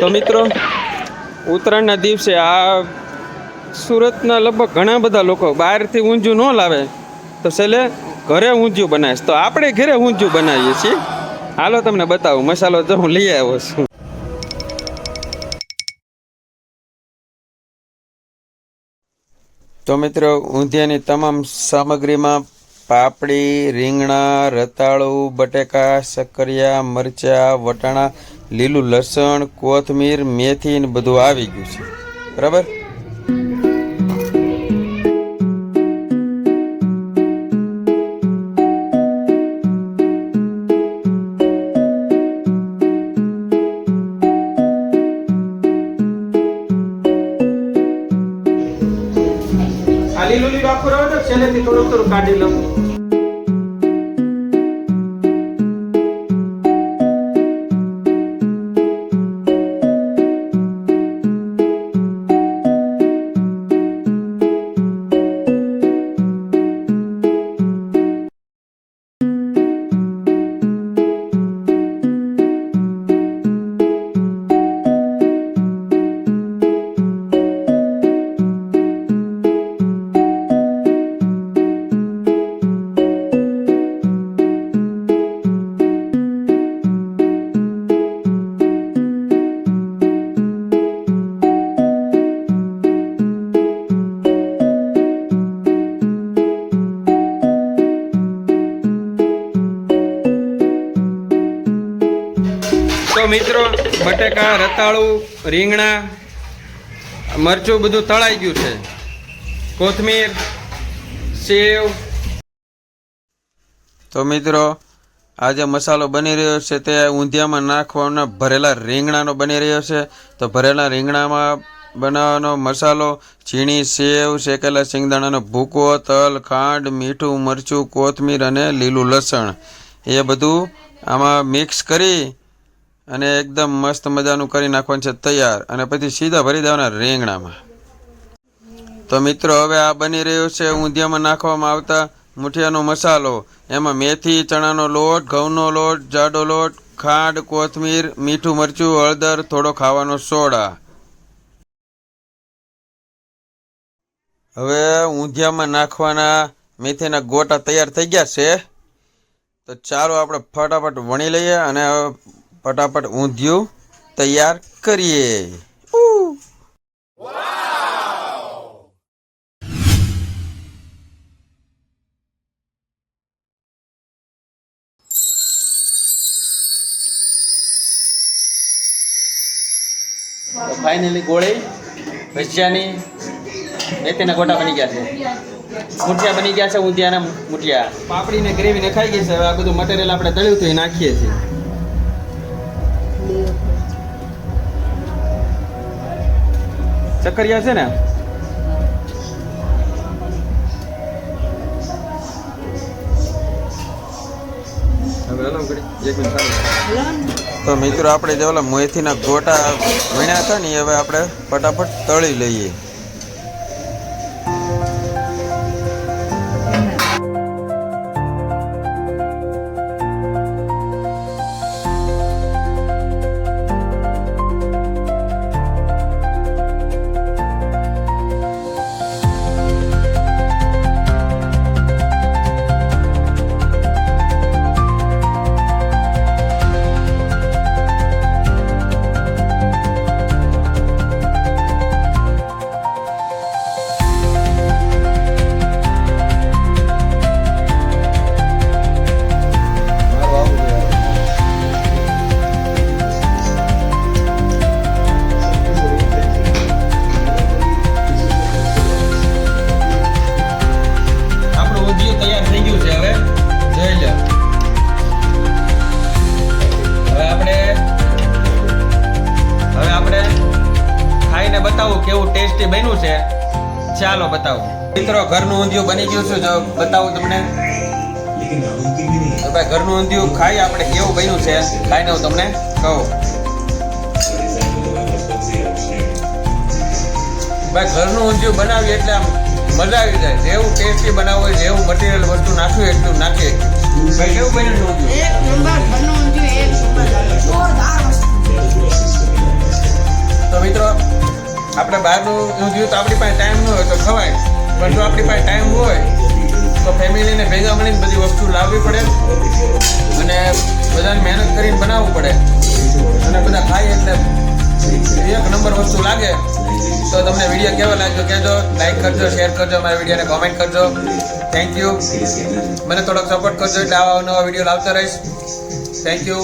તો મિત્રો ઉત્તરાયણના દિવસે આ સુરતના લગભગ ઘણા બધા લોકો બહારથી ઊંધિયું ન લાવે તો છેલ્લે ઘરે ઊંધિયું બનાવીશ. તો આપણે ઘરે ઊંધિયું બનાવીએ છીએ. હાલો તમને બતાવું મસાલો જો હું લઈ આવ્યો છું. તો મિત્રો ઊંધિયાની તમામ સામગ્રીમાં પાપડી, રીંગણા, રતાળું, બટેકા, શક્કરિયા, મરચાં, વટાણા, લીલું લસણ, કોથમીર, મેથી ને બધું આવી ગયું છે. બરાબર. આ લીલું લીલું આખું રહો તો છેલ્લેથી થોડું થોડું કાઢી લઉં. તો મિત્રો બટેકા, રતાળું, રીંગણા, મરચું બધું તળાઈ ગયું છે. કોથમીર, સેવ. તો મિત્રો આ જે મસાલો બની રહ્યો છે તે ઊંધિયામાં નાખવાના ભરેલા રીંગણાનો બની રહ્યો છે. તો ભરેલા રીંગણામાં બનાવવાનો મસાલો ઝીણી સેવ, શેકેલા શિંગદાણાનો ભૂકો, તલ, ખાંડ, મીઠું, મરચું, કોથમીર અને લીલું લસણ એ બધું આમાં મિક્સ કરી અને એકદમ મસ્ત મજાનું કરી નાખવાનું છે તૈયાર. અને પછી સીધા ભરી દેવાના રીંગણામાં. તો મિત્રો હવે આ બની રહ્યો છે ઊંધિયામાં નાખવામાં આવતા મુઠિયાનો મસાલો. એમાં મેથી, ચણાનો લોટ, ઘઉંનો લોટ, જાડો લોટ, ખાંડ, કોથમીર, મીઠું, મરચું, હળદર, થોડો ખાવાનો સોડા. હવે ઊંધિયામાં નાખવાના મેથીના ગોટા તૈયાર થઈ ગયા છે. તો ચાલો આપણે ફટાફટ વણી લઈએ અને ફટાફટ ઊંધિયું તૈયાર કરીએ. તો ફાઇનલી ગોળી ભજીયાની મેથીના ગોટા બની ગયા છે. મુઠિયા બની ગયા છે, ઊંધિયાના મુઠિયા. પાપડીને ગ્રેવી નખાઈ ગઈ છે. હવે આ બધું મટીરિયલ આપણે તળ્યું હતું એ નાખીએ છીએ. ચક્કરિયા છે ને તો મિત્રો આપણે જે ઓલા મેથીના ગોટા વીણ્યા હતા ને હવે આપણે ફટાફટ તળી લઈએ. બતાવું કેવું ટેસ્ટી બન્યું છે. ચાલો બતાવું મિત્રો. ઘરનું ઊંધિયું બની ગયું છે. જો બતાવું તમને. તો ભાઈ ઘરનું ઊંધિયું ખાઈ આપણે કેવું બન્યું છે ખાઈને હું તમને કહું. ભાઈ ઘરનું ઊંધિયું બનાવીએ એટલે આમ મજા આવી જાય. જેવું ટેસ્ટી બનાવવું હોય, જેવું મટીરિયલ વસ્તુ નાખ્યું એટલું નાખીએ. ભાઈ કેવું બન્યું ઊંધિયું? એક નંબર. ઘરનું ઊંધિયું એક નંબર. આપણે બહારનું ઊંધિયું તો આપણી પાસે ટાઈમ ન હોય તો ખવાય, પણ જો આપણી પાસે ટાઈમ હોય તો ફેમિલીને ભેગા મળીને બધી વસ્તુ લાવવી પડે અને બધાને મહેનત કરીને બનાવવું પડે અને બધા ખાય એટલે એક નંબર વસ્તુ લાગે. તો તમને વિડીયો કેવો લાગ્યો કહેજો, લાઈક કરજો, શેર કરજો, મારા વિડીયોને કોમેન્ટ કરજો. Thank you. મને થોડોક સપોર્ટ કરજો એટલે આવા નવા વિડીયો લાવતા રહીશ. Thank you.